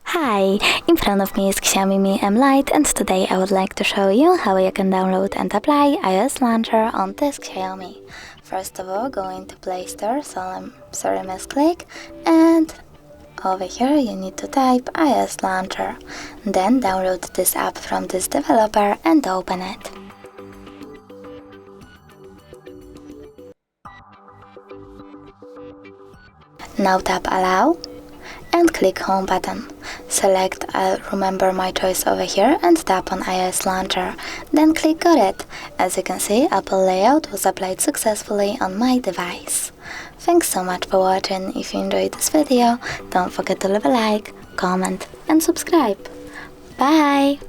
Hi, in front of me is XIAOMI Mi Lite, and today I would like to show you how you can download and apply iOS launcher on this XIAOMI. First of all, go into Play Store, sorry misclick, and over here you need to type iOS launcher. Then download this app from this developer and open it. Now tap Allow and click Home button. Select Remember My Choice over here and tap on iOS launcher. Then click Got it. As you can see, Apple layout was applied successfully on my device. Thanks so much for watching. If you enjoyed this video, don't forget to leave a like, comment and subscribe. Bye!